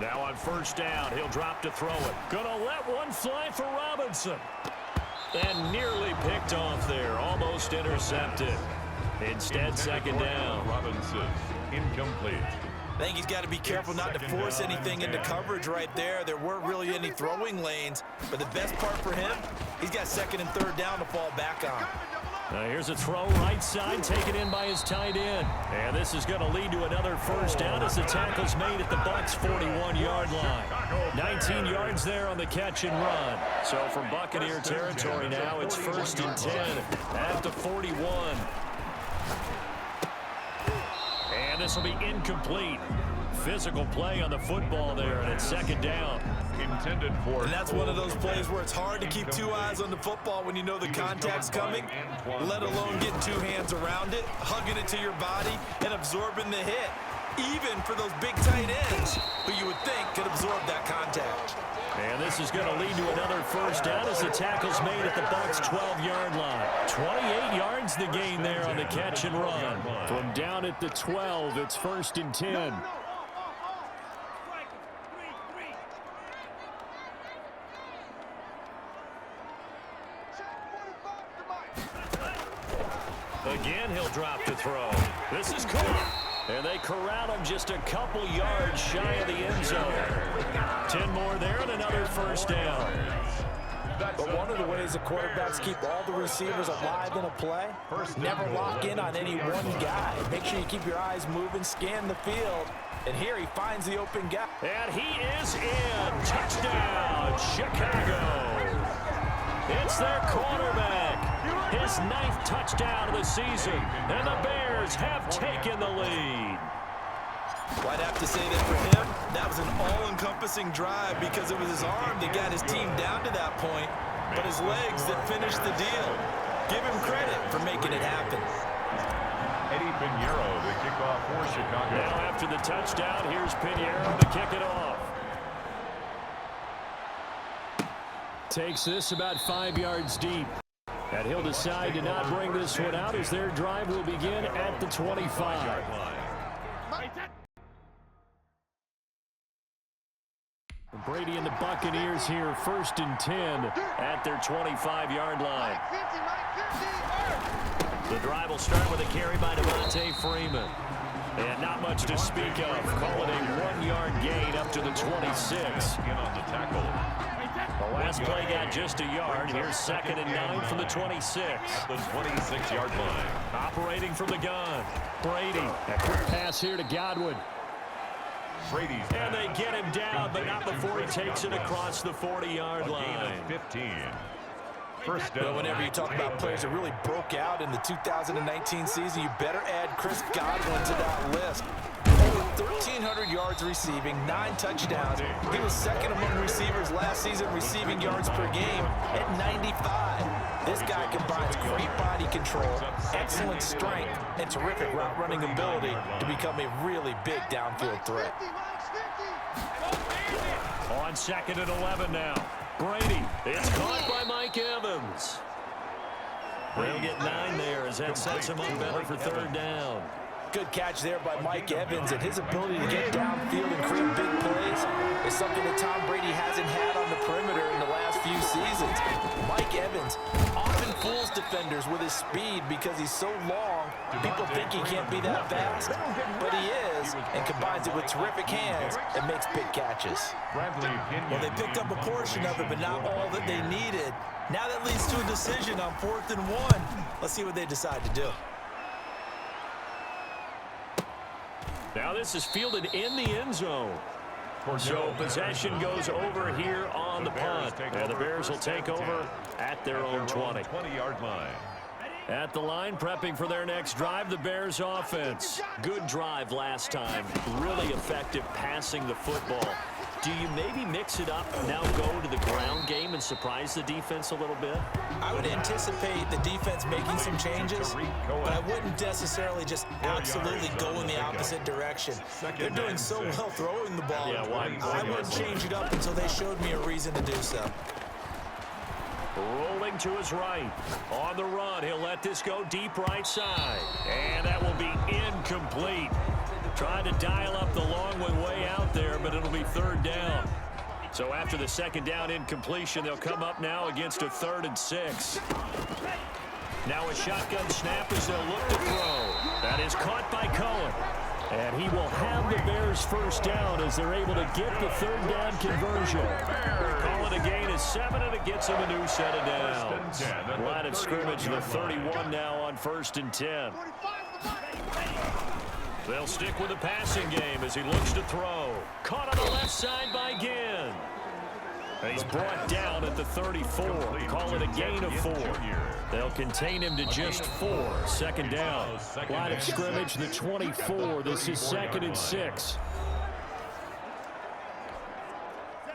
Now on first down, he'll drop to throw it. Gonna let one fly for Robinson. And nearly picked off there. Almost intercepted. Instead, second down. Robinson, incomplete. I think he's got to be careful not to force anything into coverage right there. There weren't really any throwing lanes. But the best part for him, he's got second and third down to fall back on. Now here's a throw right side, taken in by his tight end. And this is going to lead to another first down as the tackle's made at the Bucs' 41-yard line. 19 yards there on the catch and run. So from Buccaneer territory now, it's first and 10 at the 41. And this will be incomplete. Physical play on the football there, and it's second down. Intended for. And that's one of those plays where it's hard to keep two eyes on the football when you know the contact's coming, let alone getting two hands around it, hugging it to your body, and absorbing the hit. Even for those big tight ends who you would think could absorb that contact. And this is going to lead to another first down as the tackle's made at the Bucs' 12-yard line. 28 yards the gain there on the catch and run. From down at the 12, it's first and 10. Again, he'll drop to throw. This is caught. And they corral him just a couple yards shy of the end zone. 10 more there and another first down. But one of the ways the quarterbacks keep all the receivers alive in a play, never lock in on any one guy. Make sure you keep your eyes moving, scan the field. And here he finds the open guy. And he is in. Touchdown, Chicago. It's their quarterback. His 9th touchdown of the season. And the Bears have taken the lead. Well, I'd have to say that for him, that was an all-encompassing drive because it was his arm that got his team down to that point, but his legs that finished the deal. Give him credit for making it happen. Eddie Pinheiro, the kickoff for Chicago. Now after the touchdown, here's Pinheiro to kick it off. Takes this about 5 yards deep. And he'll decide to not bring this one out as their drive will begin at the 25. Brady and the Buccaneers here, first and 10 at their 25-yard line. The drive will start with a carry by Devontae Freeman. And not much to speak of. Call it a 1-yard gain up to the 26. In on the tackle. The last play got just a yard. Here's second and 9 from the 26. At the 26-yard line. Operating from the gun. Brady. A quick pass here to Godwin. Brady's And they get him down, but not before he takes it across the 40-yard line. 15. First down. Well, whenever you talk about players that really broke out in the 2019 season, you better add Chris Godwin to that list. Over 1,300 yards receiving, 9 touchdowns. He was second among receivers last season receiving yards per game at 95. This guy combines great body control, excellent strength, and terrific route running ability to become a really big downfield threat. On second and 11 now. Brady. It's caught by Mike Evans. They'll get 9 there as that sets him up better for third down. Good catch there by Mike Evans, and his ability to get downfield and create big plays is something that Tom Brady hasn't had on the perimeter in the last few seasons. Mike Evans often fools defenders with his speed because he's so long. People think he can't be that fast, but he is, and combines it with terrific hands and makes big catches. Well, they picked up a portion of it, but not all that they needed. Now that leads to a decision on 4th and 1. Let's see what they decide to do. Now this is fielded in the end zone. So possession goes over here on the punt. And the Bears will take over at their own 20. 20-yard line. At the line, prepping for their next drive, the Bears offense. Good drive last time. Really effective passing the football. Do you maybe mix it up, now go to the ground game and surprise the defense a little bit? I would anticipate the defense making some changes, but I wouldn't necessarily just absolutely go in the opposite direction. They're doing so well throwing the ball. Yeah, I wouldn't change it up until they showed me a reason to do so. Rolling to his right. On the run, he'll let this go deep right side. And that will be incomplete. Trying to dial up the long one way out there, but it'll be third down. So after the second down incompletion, they'll come up now against a 3rd and 6. Now a shotgun snap as they'll look to throw. That is caught by Cohen. And he will have the Bears first down as they're able to get the 3rd down conversion. Call it a gain of 7, and it gets them a new set of downs. Line of scrimmage, the 31 now on 1st and 10. They'll stick with the passing game as he looks to throw. Caught on the left side by Ginn. He's brought down at the 34. Call it a gain of 4. They'll contain him to just 4. 2nd down. Line of scrimmage, the 24. This is 2nd and 6.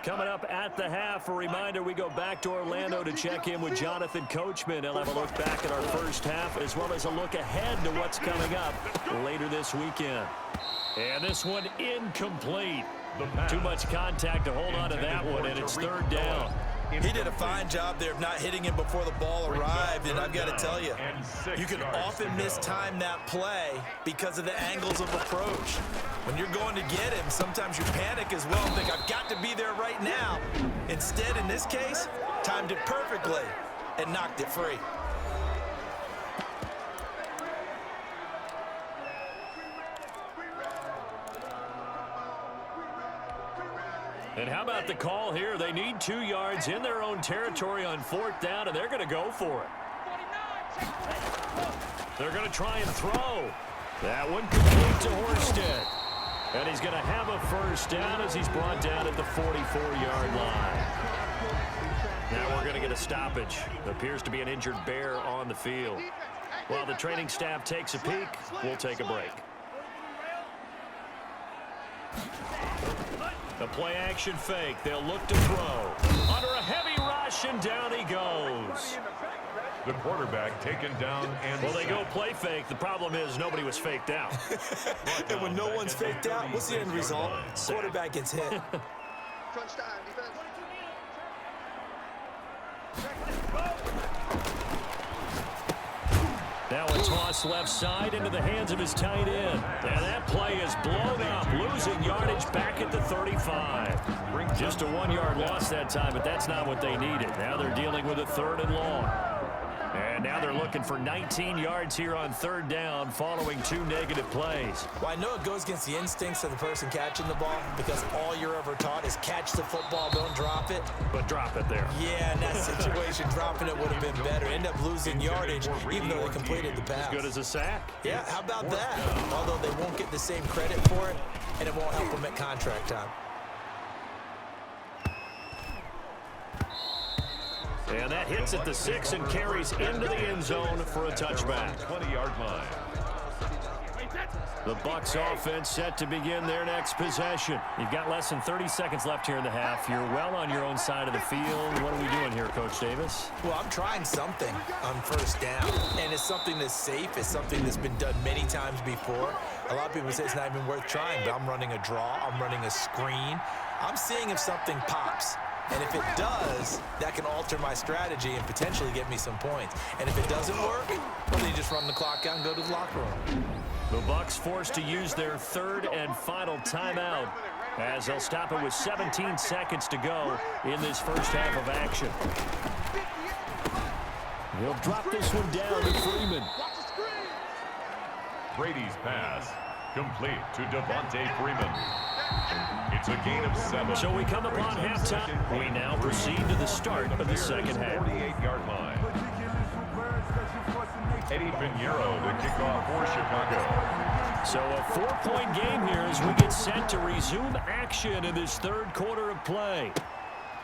Coming up at the half, a reminder, we go back to Orlando to check in with Jonathan Coachman. He'll have a look back at our first half as well as a look ahead to what's coming up later this weekend. And this one incomplete. Too much contact to hold on to that one, and it's 3rd down. He did a fine job there of not hitting him before the ball arrived, and I've got to tell you, you can often mistime that play because of the angles of approach. When you're going to get him, sometimes you panic as well and think, I've got to be there right now. Instead, in this case, timed it perfectly and knocked it free. And how about the call here? They need 2 yards in their own territory on 4th down, and they're going to go for it. They're going to try and throw. That one complete to Horsted. And he's going to have a first down as he's brought down at the 44-yard line. Now we're going to get a stoppage. Appears to be an injured Bear on the field. While the training staff takes a peek, we'll take a break. The play-action fake. They'll look to throw. Under a heavy rush, and down he goes. The quarterback taken down and well, they go play fake. The problem is nobody was faked out. And when no one's faked out, what's the end result? Quarterback gets hit. Now a toss left side into the hands of his tight end. And that play is blown up, losing yardage back at the 35. Just a 1-yard loss that time, but that's not what they needed. Now they're dealing with a 3rd and long. And now they're looking for 19 yards here on 3rd down following 2 negative plays. Well, I know it goes against the instincts of the person catching the ball because all you're ever taught is catch the football, don't drop it. But drop it there. Yeah, in that situation, dropping it would have been better. End up losing yardage even though they completed the pass. As good as a sack. Yeah, how about that? Although they won't get the same credit for it, and it won't help them at contract time. And that hits at the 6 and carries into the end zone for a touchback. 20-yard line. The Bucs offense set to begin their next possession. You've got less than 30 seconds left here in the half. You're well on your own side of the field. What are we doing here, Coach Davis? Well, I'm trying something on 1st down, and it's something that's safe. It's something that's been done many times before. A lot of people say it's not even worth trying, but I'm running a draw. I'm running a screen. I'm seeing if something pops. And if it does, that can alter my strategy and potentially get me some points. And if it doesn't work, well, then you just run the clock out and go to the locker room. The Bucs forced to use their 3rd and final timeout as they'll stop it with 17 seconds to go in this first half of action. He'll drop this one down to Freeman. Brady's pass complete to Devontae Freeman. It's a gain of 7. So we come upon halftime. We now proceed to the start of the second half. 48-yard line. Eddie Pinheiro, the kickoff for Chicago. So a 4-point game here as we get set to resume action in this 3rd quarter of play.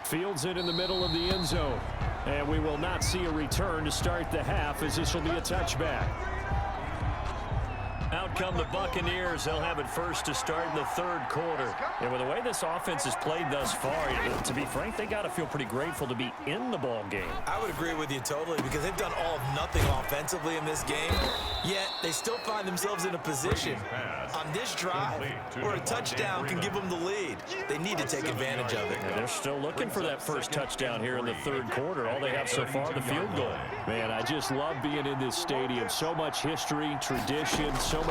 Fields it in the middle of the end zone. And we will not see a return to start the half as this will be a touchback. Out come the Buccaneers. They'll have it first to start in the 3rd quarter. And with the way this offense has played thus far, to be frank, they got to feel pretty grateful to be in the ball game. I would agree with you totally because they've done all of nothing offensively in this game, yet they still find themselves in a position on this drive where a touchdown can give them the lead. They need to take advantage of it. And they're still looking for that first touchdown here in the 3rd quarter. All they have so far, the field goal. Man, I just love being in this stadium. So much history, tradition, so